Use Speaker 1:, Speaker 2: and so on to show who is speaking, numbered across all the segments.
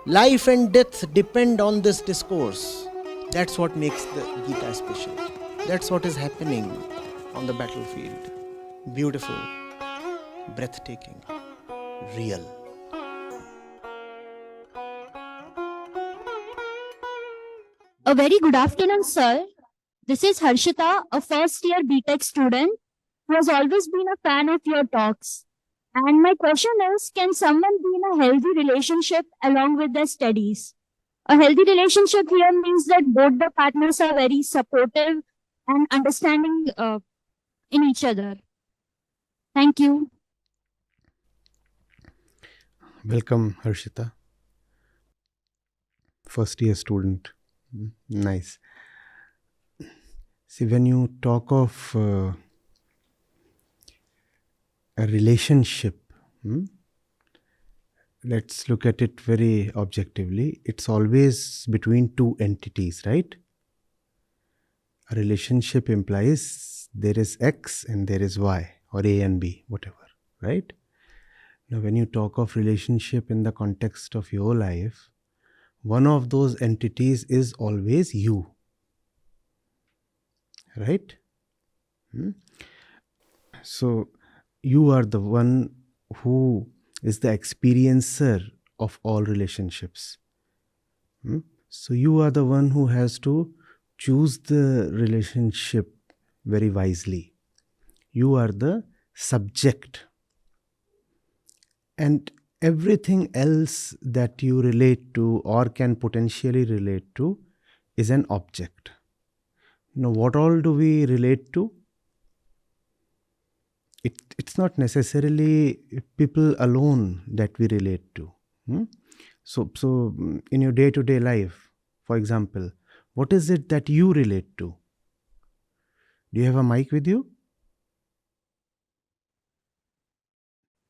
Speaker 1: Life and death depend on this discourse. That's what makes the Gita special. That's what is happening on the battlefield. Beautiful, breathtaking, real.
Speaker 2: A very good afternoon, sir. This is Harshita, a first year BTech student who has always been a fan of your talks. And my question is, can someone be in a healthy relationship along with their studies? A healthy relationship here means that both the partners are very supportive and understanding in each other. Thank you.
Speaker 3: Welcome, Harshita. First year student. Nice. See, when you talk of a relationship, let's look at it very objectively. It's always between two entities, right? A relationship implies there is X and there is Y, or A and B, whatever, right? Now, when you talk of relationship in the context of your life, one of those entities is always you, right? So, you are the one who is the experiencer of all relationships. So, you are the one who has to choose the relationship very wisely. You are the subject. And everything else that you relate to or can potentially relate to is an object. Now, what all do we relate to? It's not necessarily people alone that we relate to. So in your day-to-day life, for example, what is it that you relate to? Do you have a mic with you?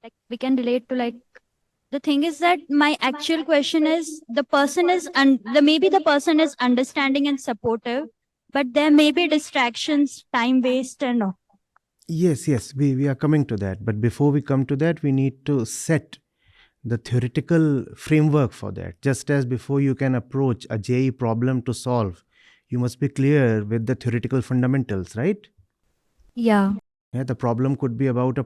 Speaker 2: Like we can relate to the thing is that my actual question is the person is maybe the person is understanding and supportive, but there may be distractions, time waste, and all.
Speaker 3: Yes, we are coming to that. But before we come to that, we need to set the theoretical framework for that. Just as before you can approach a JEE problem to solve, you must be clear with the theoretical fundamentals, right?
Speaker 2: Yeah.
Speaker 3: The problem could be about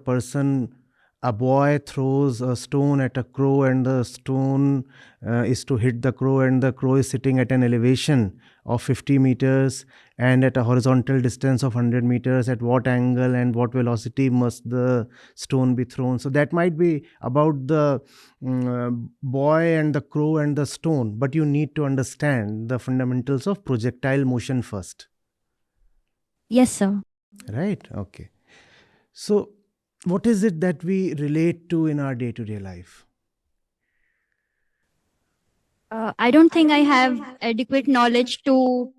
Speaker 3: a boy throws a stone at a crow and the stone is to hit the crow, and the crow is sitting at an elevation of 50 meters and at a horizontal distance of 100 meters. At what angle and what velocity must the stone be thrown? So that might be about the boy and the crow and the stone, but you need to understand the fundamentals of projectile motion first.
Speaker 2: Yes, sir.
Speaker 3: Right? Okay. So, what is it that we relate to in our day-to-day life?
Speaker 2: I don't think I have adequate knowledge to.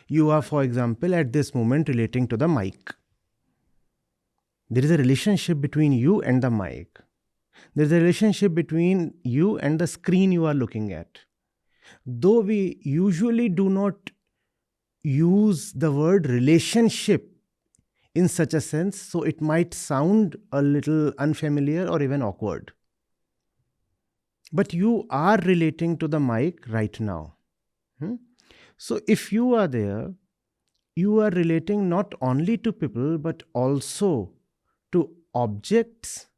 Speaker 3: You are, for example, at this moment relating to the mic. There is a relationship between you and the mic. There is a relationship between you and the screen you are looking at. Though we usually do not use the word relationship in such a sense, so it might sound a little unfamiliar or even awkward. But you are relating to the mic right now. So if you are there, you are relating not only to people but also to objects,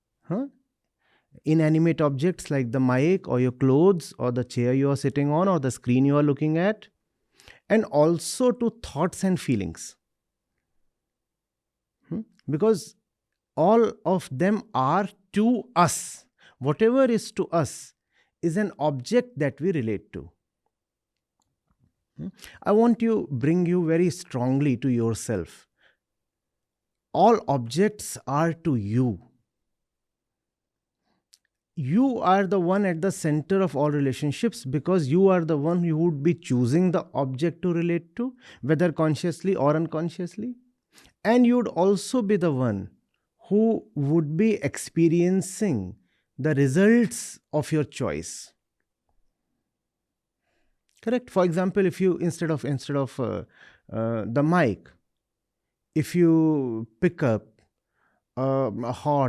Speaker 3: inanimate objects like the mic or your clothes or the chair you are sitting on or the screen you are looking at, and also to thoughts and feelings. Because all of them are to us. Whatever is to us is an object that we relate to. I want to bring you very strongly to yourself. All objects are to you. You are the one at the center of all relationships because you are the one who would be choosing the object to relate to, whether consciously or unconsciously. And you would also be the one who would be experiencing the results of your choice. Correct? For example, if you instead of the mic, if you pick up a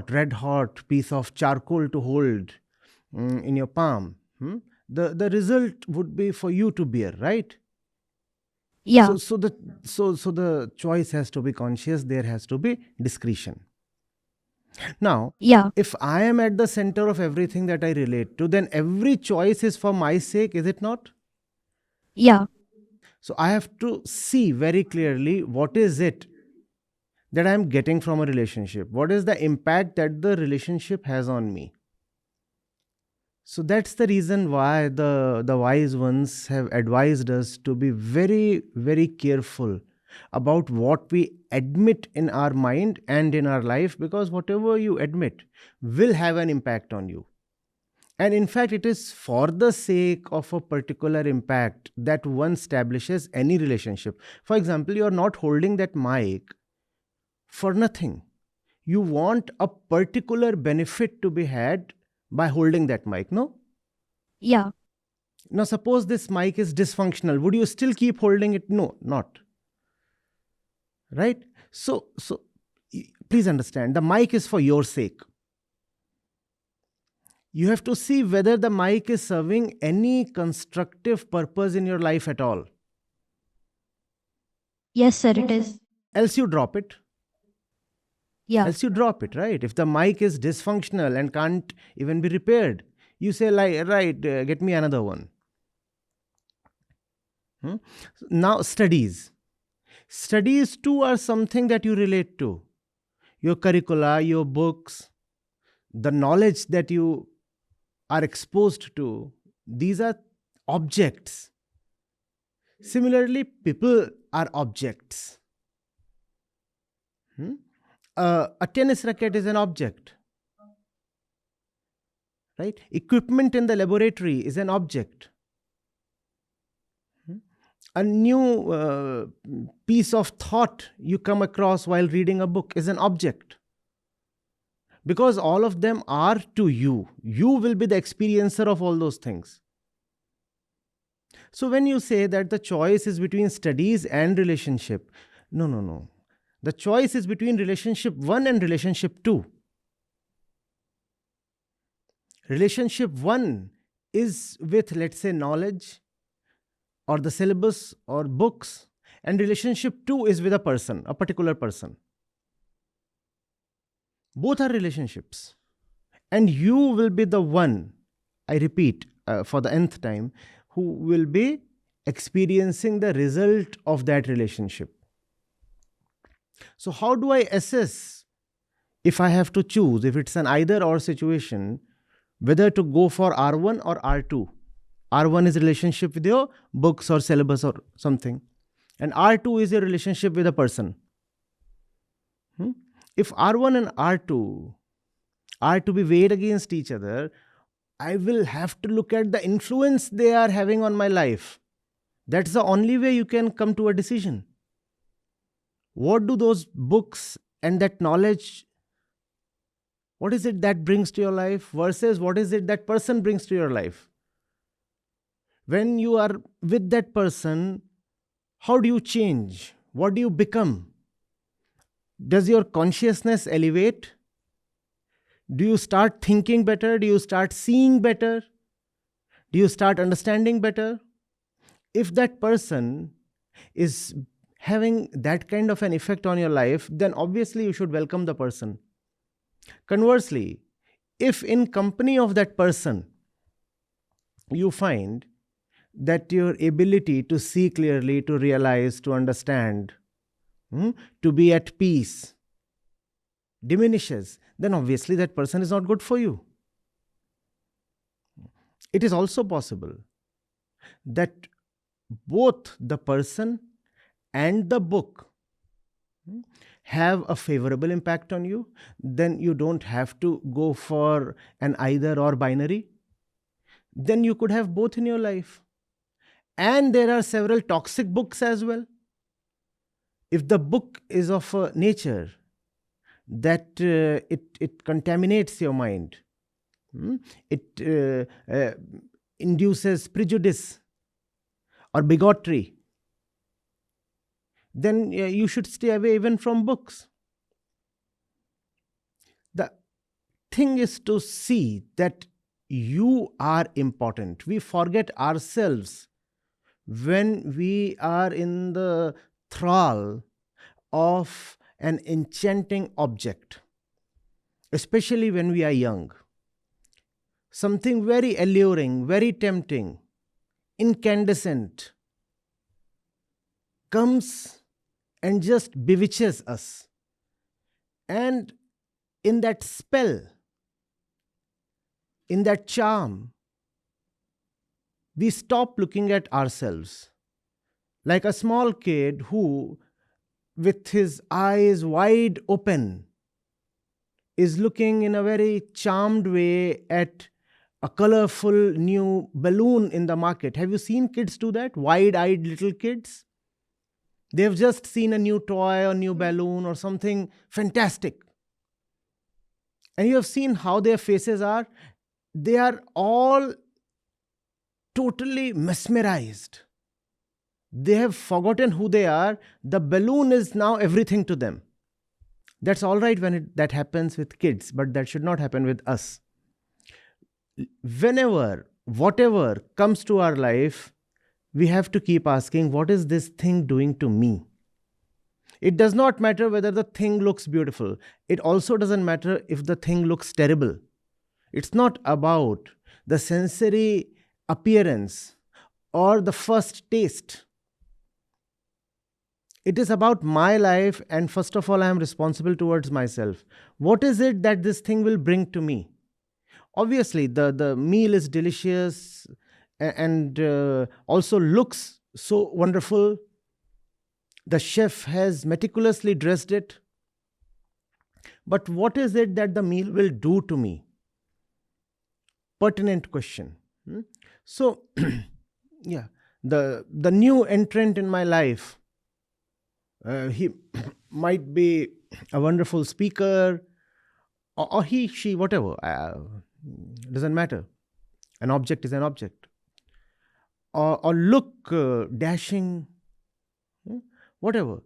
Speaker 3: red hot piece of charcoal to hold in your palm, the result would be for you to bear, right?
Speaker 2: Yeah.
Speaker 3: So the choice has to be conscious, there has to be discretion. Now,
Speaker 2: Yeah.
Speaker 3: if I am at the center of everything that I relate to, then every choice is for my sake, is it not?
Speaker 2: Yeah.
Speaker 3: So I have to see very clearly what is it that I am getting from a relationship. What is the impact that the relationship has on me? So that's the reason why the wise ones have advised us to be very, very careful about what we admit in our mind and in our life, because whatever you admit will have an impact on you. And in fact, it is for the sake of a particular impact that one establishes any relationship. For example, you are not holding that mic for nothing. You want a particular benefit to be had by holding that mic, no?
Speaker 2: Yeah.
Speaker 3: Now, suppose this mic is dysfunctional. Would you still keep holding it? No, not. Right? So please understand, the mic is for your sake. You have to see whether the mic is serving any constructive purpose in your life at all.
Speaker 2: Yes, sir, it is.
Speaker 3: Else you drop it.
Speaker 2: Yeah.
Speaker 3: Else you drop it, right? If the mic is dysfunctional and can't even be repaired, you say, like, right, get me another one. Now, studies. Studies too are something that you relate to. Your curricula, your books, the knowledge that you are exposed to, these are objects. Similarly, people are objects. A tennis racket is an object, right? Equipment in the laboratory is an object. A new piece of thought you come across while reading a book is an object. Because all of them are to you. You will be the experiencer of all those things. So when you say that the choice is between studies and relationship, no. The choice is between relationship 1 and relationship 2. Relationship 1 is with, let's say, knowledge or the syllabus or books, and relationship 2 is with a person, a particular person. Both are relationships. And you will be the one, I repeat for the nth time, who will be experiencing the result of that relationship. So, how do I assess if I have to choose, if it's an either or situation, whether to go for R1 or R2? R1 is relationship with your books or syllabus or something, and R2 is your relationship with a person. If R1 and R2 are to be weighed against each other, I will have to look at the influence they are having on my life. That's the only way you can come to a decision. What do those books and that knowledge, what is it that brings to your life versus what is it that person brings to your life? When you are with that person, how do you change? What do you become? Does your consciousness elevate? Do you start thinking better? Do you start seeing better? Do you start understanding better? If that person is having that kind of an effect on your life, then obviously you should welcome the person. Conversely, if in company of that person, you find that your ability to see clearly, to realize, to understand, to be at peace diminishes, then obviously that person is not good for you. It is also possible that both the person and the book have a favorable impact on you. Then you don't have to go for an either or binary. Then you could have both in your life. And there are several toxic books as well. If the book is of a nature that it contaminates your mind, it induces prejudice or bigotry, then you should stay away even from books. The thing is to see that you are important. We forget ourselves when we are in the thrall of an enchanting object, especially when we are young. Something very alluring, very tempting, incandescent comes and just bewitches us. And in that spell, in that charm, we stop looking at ourselves. Like a small kid who, with his eyes wide open, is looking in a very charmed way at a colorful new balloon in the market. Have you seen kids do that? Wide eyed little kids? They've just seen a new toy or new balloon or something fantastic. And you have seen how their faces are. They are all totally mesmerized. They have forgotten who they are. The balloon is now everything to them. That's all right when that happens with kids, but that should not happen with us. Whenever, whatever comes to our life, we have to keep asking, what is this thing doing to me? It does not matter whether the thing looks beautiful. It also doesn't matter if the thing looks terrible. It's not about the sensory appearance or the first taste. It is about my life, and first of all, I am responsible towards myself. What is it that this thing will bring to me? Obviously, the meal is delicious and also looks so wonderful. The chef has meticulously dressed it. But what is it that the meal will do to me? Pertinent question. So, yeah, the new entrant in my life, he might be a wonderful speaker, or he, she, whatever. Doesn't matter. An object is an object. Or look dashing, whatever.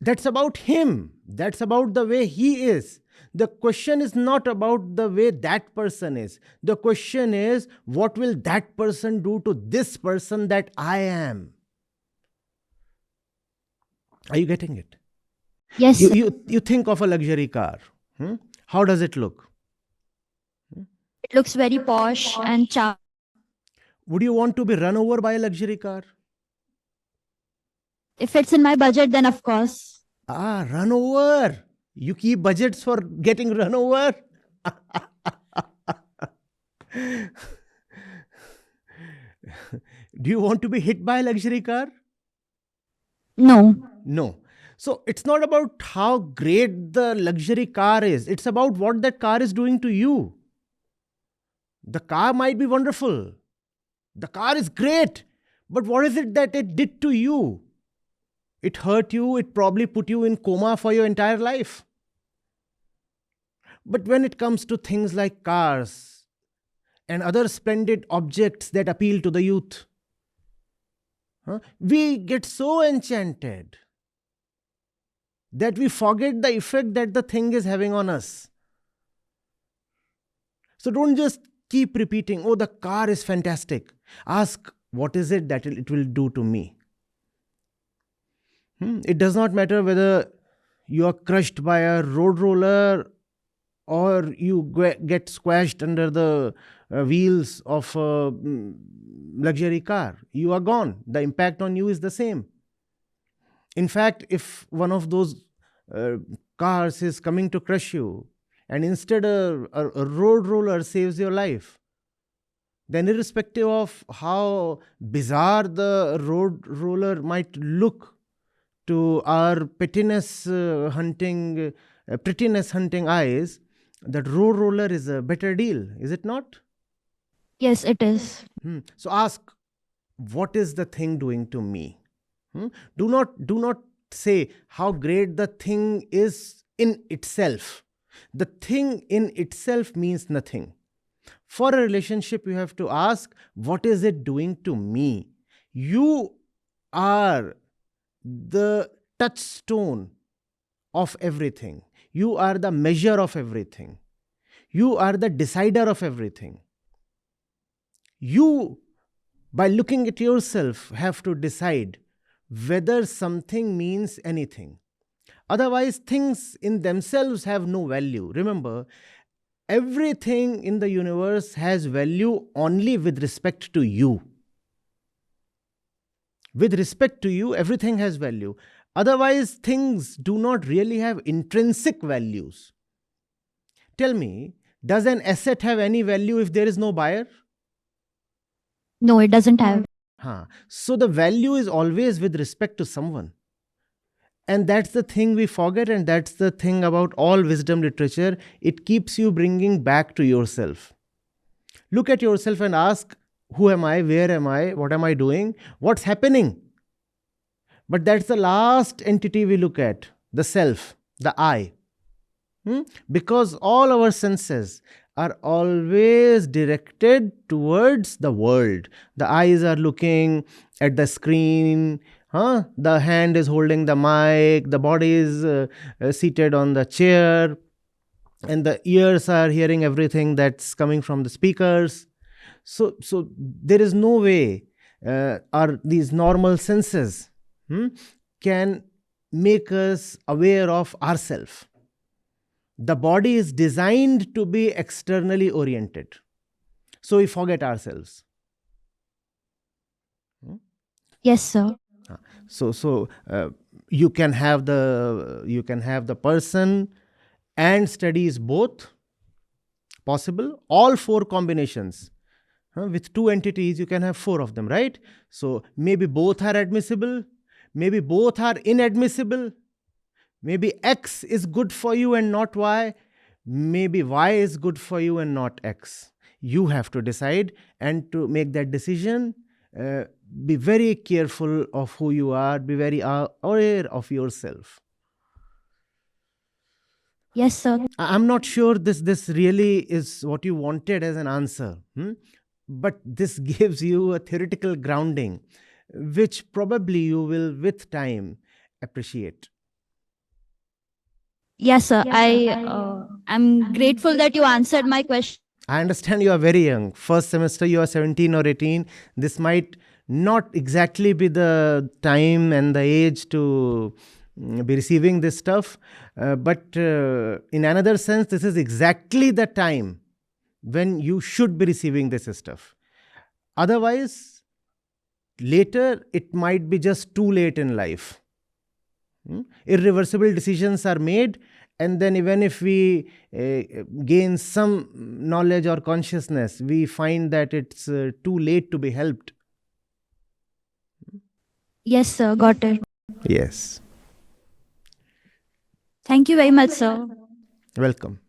Speaker 3: That's about him. That's about the way he is. The question is not about the way that person is. The question is, what will that person do to this person that I am? Are you getting it?
Speaker 2: Yes, sir.
Speaker 3: You think of a luxury car. How does it look?
Speaker 2: It looks very posh and charming.
Speaker 3: Would you want to be run over by a luxury car?
Speaker 2: If it's in my budget, then of course.
Speaker 3: Run over. You keep budgets for getting run over? Do you want to be hit by a luxury car?
Speaker 2: No.
Speaker 3: No. So it's not about how great the luxury car is. It's about what that car is doing to you. The car might be wonderful. The car is great. But what is it that it did to you? It hurt you. It probably put you in coma for your entire life. But when it comes to things like cars and other splendid objects that appeal to the youth, we get so enchanted that we forget the effect that the thing is having on us. So don't just keep repeating, oh, the car is fantastic. Ask, what is it that it will do to me? It does not matter whether you are crushed by a road roller or you get squashed under the wheels of a luxury car. You are gone. The impact on you is the same. In fact, if one of those cars is coming to crush you, and instead a road roller saves your life, then irrespective of how bizarre the road roller might look to our prettiness hunting eyes, that road roller is a better deal, is it not?
Speaker 2: Yes, it is.
Speaker 3: So ask, what is the thing doing to me? Do not say how great the thing is in itself. The thing in itself means nothing. For a relationship, you have to ask, what is it doing to me? You are the touchstone of everything. You are the measure of everything. You are the decider of everything. You, by looking at yourself, have to decide whether something means anything. Otherwise, things in themselves have no value. Remember, everything in the universe has value only with respect to you. With respect to you, everything has value. Otherwise, things do not really have intrinsic values. Tell me, does an asset have any value if there is no buyer?
Speaker 2: No, it doesn't have.
Speaker 3: So the value is always with respect to someone. And that's the thing we forget, and that's the thing about all wisdom literature. It keeps you bringing back to yourself. Look at yourself and ask, who am I? Where am I? What am I doing? What's happening? But that's the last entity we look at, the self, the I. Because all our senses are always directed towards the world. The eyes are looking at the screen, the hand is holding the mic, the body is seated on the chair, and the ears are hearing everything that's coming from the speakers. So there is no way these normal senses can make us aware of ourselves. The body is designed to be externally oriented. So we forget ourselves.
Speaker 2: Yes, sir.
Speaker 3: So you can have the person and studies both. Possible. All four combinations. With two entities, you can have four of them, right? So maybe both are admissible. Maybe both are inadmissible. Maybe X is good for you and not Y. Maybe Y is good for you and not X. You have to decide, and to make that decision, be very careful of who you are. Be very aware of yourself.
Speaker 2: Yes, sir.
Speaker 3: I'm not sure this really is what you wanted as an answer. But this gives you a theoretical grounding, which probably you will, with time, appreciate.
Speaker 2: Yes, sir. I'm grateful that you answered my question.
Speaker 3: I understand you are very young. First semester, you are 17 or 18. This might not exactly be the time and the age to be receiving this stuff. But in another sense, this is exactly the time when you should be receiving this stuff. Otherwise, later, it might be just too late in life. Irreversible decisions are made, and then even if we gain some knowledge or consciousness, we find that it's too late to be helped.
Speaker 2: Yes, sir. Got it.
Speaker 3: Yes.
Speaker 2: Thank you very much, sir.
Speaker 3: Welcome.